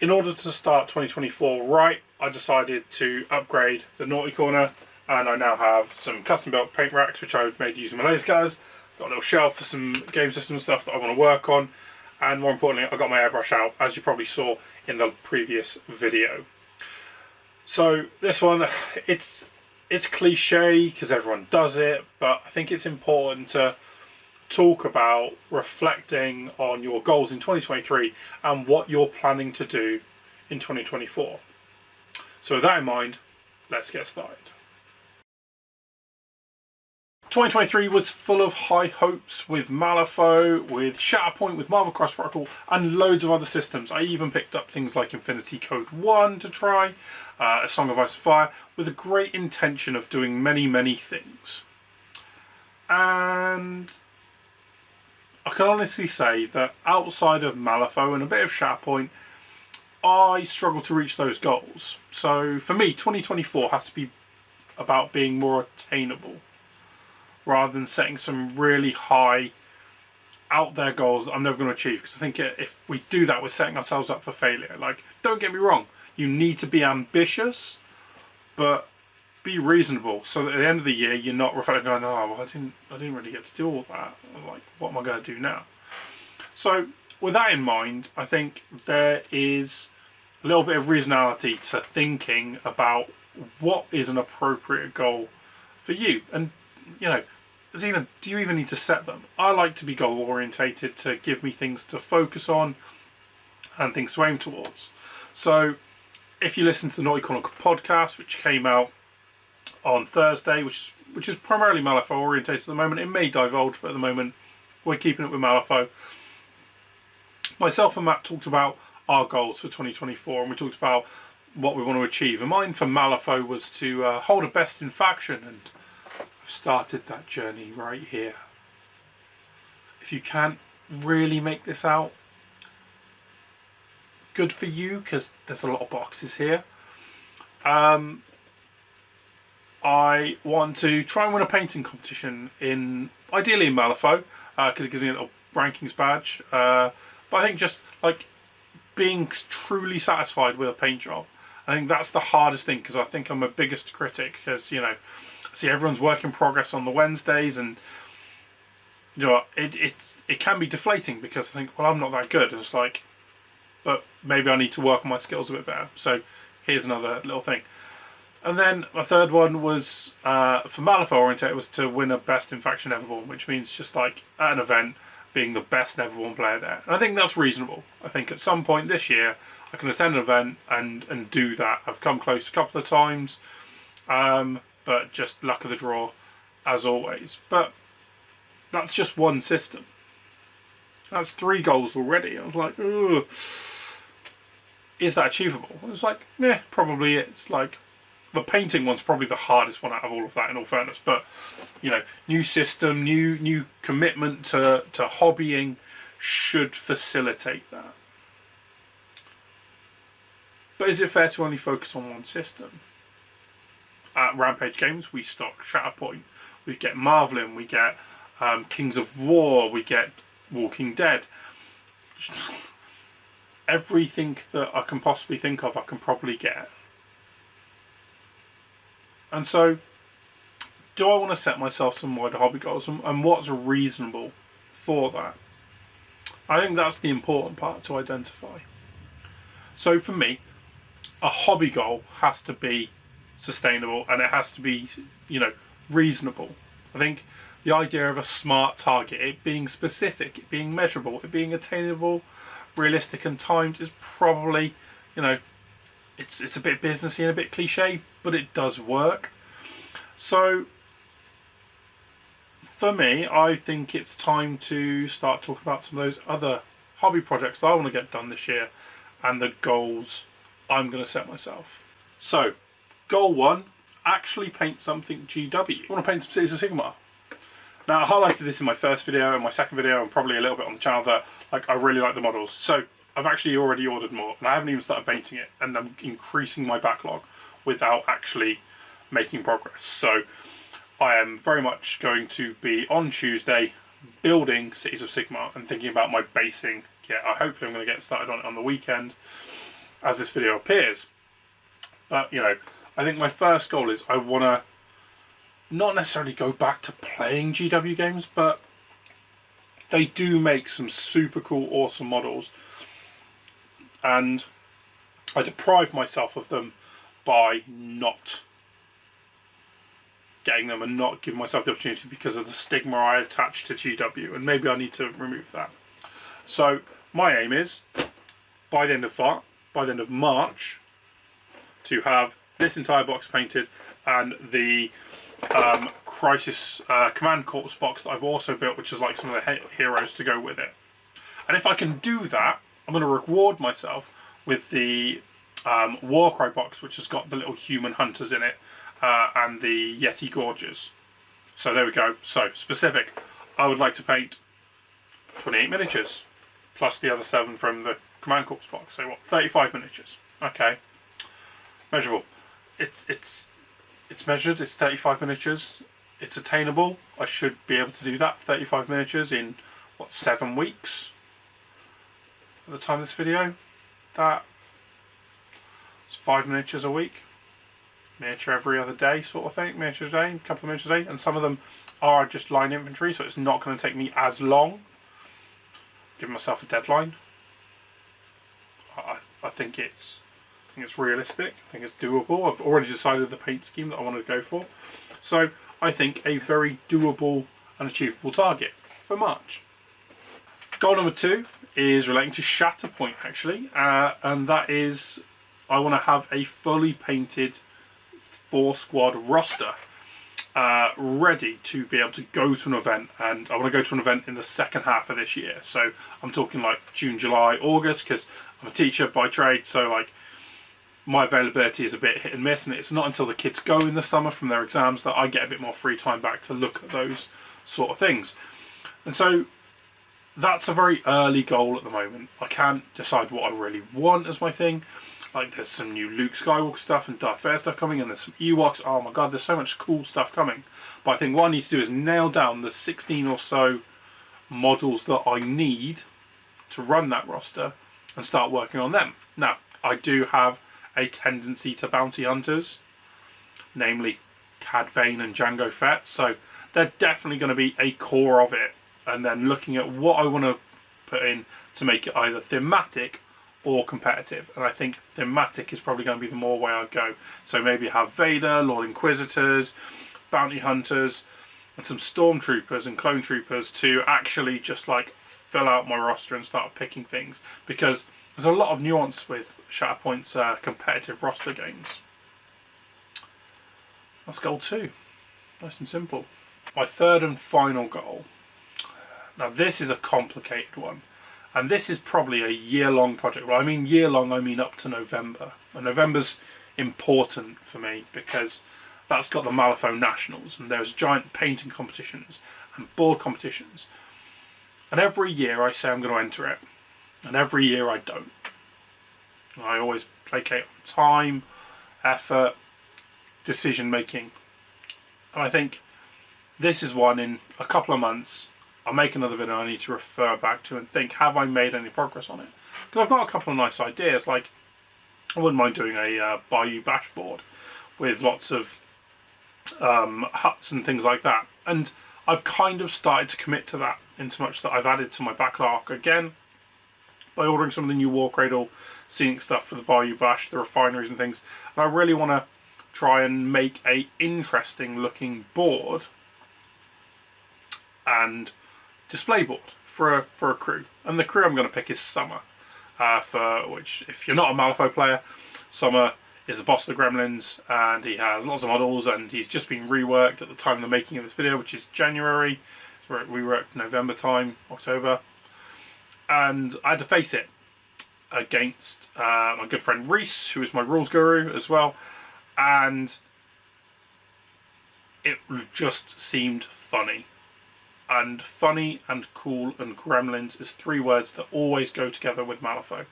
In order to start 2024 right, I decided to upgrade the Naughty Corner, and I now have some custom built paint racks which I've made using my laser cutters. Got a little shelf for some game system stuff that I want to work on, and more importantly I got my airbrush out, as you probably saw in the previous video. So this one, it's cliche because everyone does it, but I think it's important to talk about reflecting on your goals in 2023 and what you're planning to do in 2024. So with that in mind, let's get started. 2023 was full of high hopes with Malifaux, with Shatterpoint, with Marvel Cross Protocol, and loads of other systems. I even picked up things like Infinity Code 1 to try, A Song of Ice and Fire, with a great intention of doing many things. And I can honestly say that outside of Malifaux and a bit of Shatterpoint, I struggle to reach those goals. So for me, 2024 has to be about being more attainable, rather than setting some really high, out there goals that I'm never going to achieve. Because I think if we do that, we're setting ourselves up for failure. Like, don't get me wrong, you need to be ambitious, but be reasonable, so that at the end of the year you're not reflecting going, oh well, I didn't really get to do all that. Like, what am I going to do now? So with that in mind, I think there is a little bit of reasonality to thinking about what is an appropriate goal for you. And you know, do you even need to set them? I like to be goal orientated, to give me things to focus on and things to aim towards. So if you listen to the Naughty Corner podcast, which came out on Thursday, which is primarily Malifaux orientated at the moment, it may divulge, but at the moment we're keeping it with Malifaux. Myself and Matt talked about our goals for 2024, and we talked about what we want to achieve. And mine for Malifaux was to hold a best in faction, and I've started that journey right here. If you can't really make this out, good for you, because there's a lot of boxes here. I want to try and win a painting competition, ideally in Malifaux, because it gives me a little rankings badge. But I think just like being truly satisfied with a paint job, I think that's the hardest thing, because I think I'm my biggest critic, because you know, I see everyone's work in progress on the Wednesdays, and you know, it can be deflating, because I think, well, I'm not that good, and it's like, but maybe I need to work on my skills a bit better. So here's another little thing. And then my third one was, for Malifaux oriented, was to win a best in faction Neverborn, which means just like at an event being the best Neverborn player there. And I think that's reasonable. I think at some point this year I can attend an event and do that. I've come close a couple of times, but just luck of the draw as always. But that's just one system. That's 3 goals already. I was like, ugh, is that achievable? I was like, yeah, probably it's like, the painting one's probably the hardest one out of all of that, in all fairness. But you know, new system, new commitment to hobbying should facilitate that. But is it fair to only focus on one system? At Rampage Games, we stock Shatterpoint, we get Marvelin, we get Kings of War, we get Walking Dead. Everything that I can possibly think of, I can probably get. And so, do I want to set myself some wider hobby goals, and what's reasonable for that? I think that's the important part to identify. So for me, a hobby goal has to be sustainable, and it has to be, you know, reasonable. I think the idea of a SMART target, it being specific, it being measurable, it being attainable, realistic and timed, is probably, you know, it's a bit businessy and a bit cliche, but it does work. So for me, I think it's time to start talking about some of those other hobby projects that I want to get done this year, and the goals I'm going to set myself. So goal 1, actually paint something GW. I want to paint some Cities of Sigmar. Now, I highlighted this in my first video and my second video, and probably a little bit on the channel, that like I really like the models. So I've actually already ordered more, and I haven't even started painting it, and I'm increasing my backlog without actually making progress. So I am very much going to be on Tuesday building Cities of Sigmar and thinking about my basing kit. Hopefully I'm going to get started on it on the weekend. as this video appears. But, you know, I think my first goal is I want to not necessarily go back to playing GW games, but they do make some super cool, awesome models. And I deprive myself of them by not getting them and not giving myself the opportunity because of the stigma I attach to GW, and maybe I need to remove that. So my aim is by the end of March to have this entire box painted and the Crisis Command Corps box that I've also built, which is like some of the heroes to go with it. And if I can do that, I'm going to reward myself with the Warcry box, which has got the little human hunters in it and the Yeti Gorges. So there we go. So specific, I would like to paint 28 miniatures plus the other 7 from the Command Corps box. So what, 35 miniatures? Okay. Measurable. It's measured. It's 35 miniatures. It's attainable. I should be able to do that. 35 miniatures in what, 7 weeks? At the time of this video, that's 5 miniatures a week. Miniature every other day, sort of thing. Miniature a day, a couple of miniatures a day, and some of them are just line infantry, so it's not going to take me as long. Giving myself a deadline. I think it's realistic. I think it's doable. I've already decided the paint scheme that I want to go for, so I think a very doable and achievable target for March. Goal number 2 is relating to Shatterpoint, actually, and that is I want to have a fully painted 4-squad roster ready to be able to go to an event, and I want to go to an event in the second half of this year. So I'm talking like June, July, August, because I'm a teacher by trade, so like my availability is a bit hit and miss, and it's not until the kids go in the summer from their exams that I get a bit more free time back to look at those sort of things. And so that's a very early goal at the moment. I can't decide what I really want as my thing. Like, there's some new Luke Skywalker stuff and Darth Vader stuff coming, and there's some Ewoks. Oh my god, there's so much cool stuff coming. But I think what I need to do is nail down the 16 or so models that I need to run that roster and start working on them. Now, I do have a tendency to bounty hunters, namely Cad Bane and Jango Fett, so they're definitely going to be a core of it. And then looking at what I want to put in to make it either thematic or competitive, and I think thematic is probably going to be the more way I go. So maybe have Vader, Lord Inquisitors, bounty hunters, and some stormtroopers and clone troopers to actually just like fill out my roster and start picking things, because there's a lot of nuance with Shatterpoint's competitive roster games. That's goal 2. Nice and simple. My third and final goal. Now this is a complicated one. And this is probably a year-long project. Well, I mean year-long, I mean up to November. And November's important for me because that's got the Malifaux Nationals, and there's giant painting competitions and board competitions. And every year I say I'm going to enter it, and every year I don't. I always placate on time, effort, decision-making. And I think this is one in a couple of months. I'll make another video I need to refer back to and think, have I made any progress on it? Because I've got a couple of nice ideas, like I wouldn't mind doing a Bayou Bash board with lots of huts and things like that. And I've kind of started to commit to that, in so much that I've added to my backlog again by ordering some of the new War Cradle scenic stuff for the Bayou Bash, the refineries and things. And I really want to try and make a interesting looking board and display board for a crew, and the crew I'm going to pick is Summer, for which, if you're not a Malifaux player, Summer is the boss of the Gremlins, and he has lots of models, and he's just been reworked at the time of the making of this video, which is January. We worked November time, October, and I had to face it against my good friend Reese, who is my rules guru as well, and it just seemed funny. And funny and cool and gremlins is 3 words that always go together with Malifaux,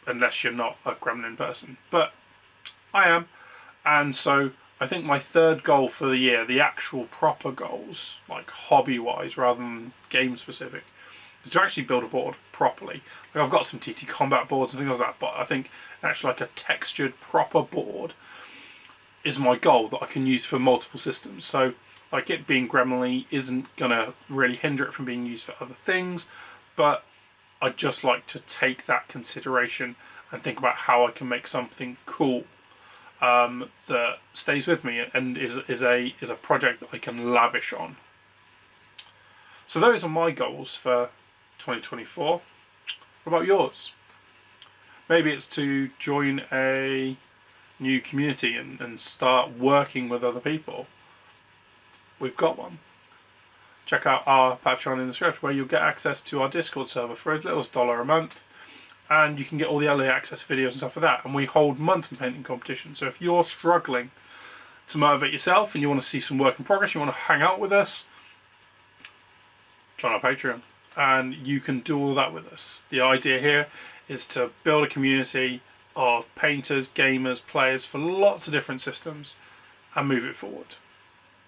unless you're not a gremlin person. But I am, and so I think my third goal for the year, the actual proper goals, like hobby-wise rather than game-specific, is to actually build a board properly. Like I've got some TT Combat boards and things like that, but I think actually like a textured proper board is my goal that I can use for multiple systems. So like it being Gremlin isn't gonna really hinder it from being used for other things, but I'd just like to take that consideration and think about how I can make something cool that stays with me and is a project that I can lavish on. So those are my goals for 2024. What about yours? Maybe it's to join a new community and start working with other people. We've got one. Check out our Patreon in the description where you'll get access to our Discord server for as little as $1 a month, and you can get all the early access videos and stuff like that. And we hold monthly painting competitions. So if you're struggling to motivate yourself and you want to see some work in progress, you want to hang out with us, join our Patreon and you can do all that with us. The idea here is to build a community of painters, gamers, players for lots of different systems and move it forward.